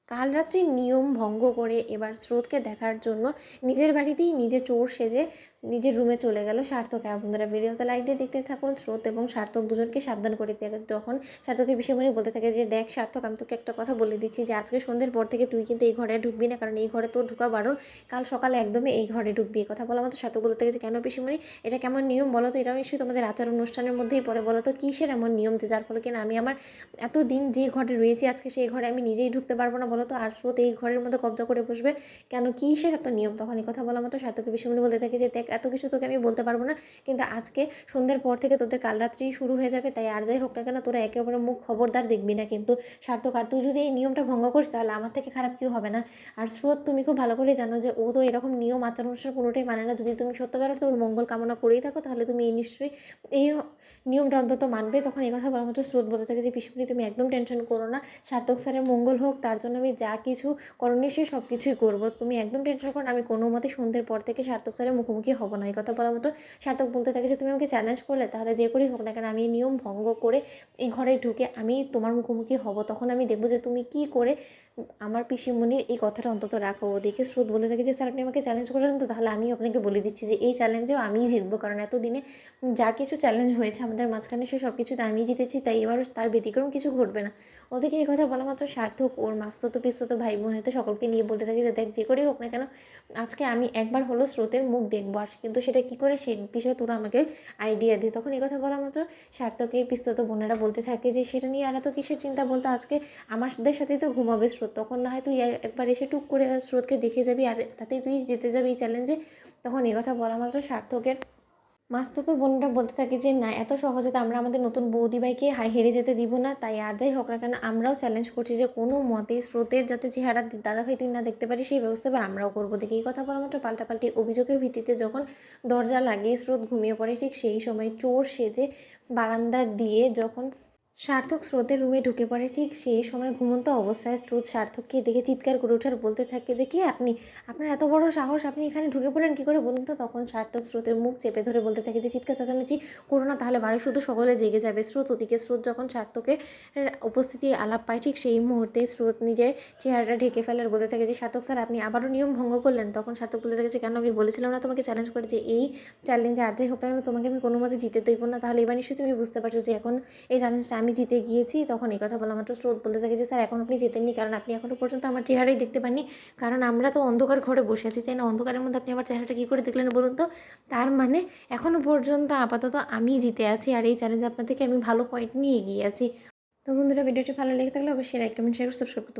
কাল রাত্রি নিয়ম ভঙ্গ করে এবার স্রোতকে দেখার জন্য নিজের বাড়িতেই নিজে চোর সেজে নিজের রুমে চলে গেল সার্থক। বন্ধুরা ভিডিওতে লাইক দিয়ে দেখতে থাকুন। স্রোত এবং সার্থক দুজনকে সাবধান করে দিয়ে তখন সার্থকের বিষয়মণি বলতে থাকে যে দেখ সার্থক, আমি তোকে একটা কথা বলে দিচ্ছি যে আজকে সন্ধ্যের পর থেকে তুই কিন্তু এই ঘরে ঢুকবি না, কারণ এই ঘরে তোর ঢুকা বারণ। কাল সকালে একদমই এই ঘরে ঢুকবি। কথা বলা মতো সার্থক বলতে থাকে যে কেন পিসিমণি, এটা কেমন নিয়ম বলো তো? এটাও নিশ্চয়ই তোমাদের আচার অনুষ্ঠানের মধ্যেই পড়ে। বলো তো কিসের এমন নিয়ম যে যার ফলে কিনা আমি আমার এতদিন যে ঘরে রয়েছি আজকে সেই ঘরে আমি নিজেই ঢুকতে পারবো না? বলো তো। আর স্রোত এই ঘরের মধ্যে কবজা করে বসবে কেন? কিসের এত নিয়ম? তখন এই কথা বলা মতো সার্থকের বিষয়মণি বলতে থাকে যে দেখ এত কিছু তোকে আমি বলতে পারবো না, কিন্তু আজকে সন্ধ্যের পর থেকে তোদের কাল রাত্রেই শুরু হয়ে যাবে। তাই আর যাই হোক না কেন তোরা একে অপরের মুখ খবরদার দেখবি না কিন্তু সার্থক। আর তুই যদি এই নিয়মটা ভঙ্গ করিস তাহলে আমার থেকে খারাপ কেউ হবে না। আর স্রোত, তুমি খুব ভালো করে জানো যে ও তো এরকম নিয়ম আচার অনুষ্ঠান কোনোটাই মানে না। যদি তুমি সত্যিকার তোর মঙ্গল কামনা করেই থাকো তাহলে তুমি এই নিশ্চয়ই এই নিয়মটা অন্তত মানবে। তখন এই কথা বলা মতো স্রোত বলতে থাকে যে পিসিমণি তুমি একদম টেনশন করো না, সার্থক স্যারের মঙ্গল হোক তার জন্য আমি যা কিছু করণীয় সে সব কিছুই করবো। তুমি একদম টেনশন করো না, আমি কোনো মতে সন্ধ্যের পর থেকে সার্থক স্যারের মুখোমুখি হবো না। এই কথা বলার মতো সার্থক বলতে থাকে যে তুমি আমাকে চ্যালেঞ্জ করলে তাহলে যে করেই হোক না কেন আমি এই নিয়ম ভঙ্গ করে এই ঘরে ঢুকে আমি তোমার মুখোমুখি হব। তখন আমি দেখবো যে তুমি কি করে আমার পিসিমণির এই কথাটা অন্তত রাখো। ওদিকে স্রোত বলতে থাকে যে স্যার আপনি আমাকে চ্যালেঞ্জ করেন তো তাহলে আমি আপনাকে বলে দিচ্ছি যে এই চ্যালেঞ্জেও আমিই জিতবো, কারণ এতদিনে যা কিছু চ্যালেঞ্জ হয়েছে আমাদের মাঝখানে সে সব কিছুতে আমিই জিতেছি, তাই এবারও তার ব্যতিক্রম কিছু ঘটবে না। ওদিকে এই কথা বলা মাত্র সার্থক ওর মাস্ততো পিস্ততো ভাই বোন হতে সকলকে নিয়ে বলতে থাকে যে দেখ যে করেই হোক না কেন আজকে আমি একবার হলো স্রোতের মুখ দেখবো। আর কিন্তু সেটা কী করে সেই বিষয়ে তোরা আমাকে আইডিয়া দে। তখন এই কথা বলা মাত্র সার্থকের পিস্ততো বোনেরা বলতে থাকে যে সেটা নিয়ে আর এত কিসের চিন্তা, বলতে আজকে আমাদের সাথেই তো ঘুমাবে স্রোত, তখন না হয় তুই একবার এসে টুক করে স্রোতকে দেখে যাবি আর তাতেই তুই জিতে যাবি এই চ্যালেঞ্জে। তখন এই কথা বলা মাত্র সার্থকের মাস্তুতো বোনরা বলতে থাকে যে না, এত সহজে তো আমরা আমাদের নতুন বৌদিভাইকে হেরে যেতে দিব না। তাই আর যাই হোক না কেন আমরাও চ্যালেঞ্জ করছি যে কোনো মতেই স্রোতের যাতে চেহারা দাদাভাই তুই না দেখতে পারি সেই ব্যবস্থা এবার আমরাও করবো। দেখি এই কথা বলা মাত্র পাল্টাপাল্টি অভিযোগের ভিত্তিতে যখন দরজা লাগিয়ে স্রোত ঘুমিয়ে পড়ে ঠিক সেই সময় চোর সেজে বারান্দা দিয়ে যখন সার্থক স্রোতের রুমে ঢুকে পড়ে ঠিক সেই সময় ঘুমন্ত অবস্থায় স্রোত সার্থককে দেখে চিৎকার করে ওঠার বলতে থাকে যে কে আপনি, আপনার এত বড় সাহস, আপনি এখানে ঢুকে পড়েন কী করে বলুন তো? তখন সার্থক স্রোতের মুখ চেপে ধরে বলতে থাকে যে চিৎকার চেঁচামেচি করো না তাহলে বাড়ি শুধু সকলে জেগে যাবে। স্রোত ওদিকে স্রোত যখন সার্থকের উপস্থিতি আলাপ পায় ঠিক সেই মুহূর্তে স্রোত নিজের চেহারাটা ঢেকে ফেলার বলতে থাকে যে সার্থক স্যার আপনি আবারও নিয়ম ভঙ্গ করলেন। তখন সার্থক বলতে থাকে যে কেন, আমি বলেছিলাম না তোমাকে চ্যালেঞ্জ করে যে এই চ্যালেঞ্জে আর যাই হোক না কেন তোমাকে আমি কোনো মতে জিতে দেবো না? তাহলে এবার নিশ্চয়ই তুমি বুঝতে পারছো যে এখন এই চ্যালেঞ্জটা আমি জিতে গিয়েছি। তখন এই কথা বলা মাত্র স্রোত বলতে থাকে যে স্যার এখন আপনি জেতেননি, কারণ আপনি এখনও পর্যন্ত আমার চেহারাই দেখতে পাননি, কারণ আমরা তো অন্ধকার ঘরে বসে আছি তাই না? অন্ধকারের মধ্যে আপনি আমার চেহারাটা কী করে দেখলেন বলুন তো? তার মানে এখনও পর্যন্ত আপাতত আমি জিতে আছি আর এই চ্যালেঞ্জে আপনার থেকে আমি ভালো পয়েন্ট নিয়ে এগিয়ে আছি। তো বন্ধুরা ভিডিওটি ভালো লেগে থাকলে অবশ্যই লাইক কমেন্ট শেয়ার সাবস্ক্রাইব করতে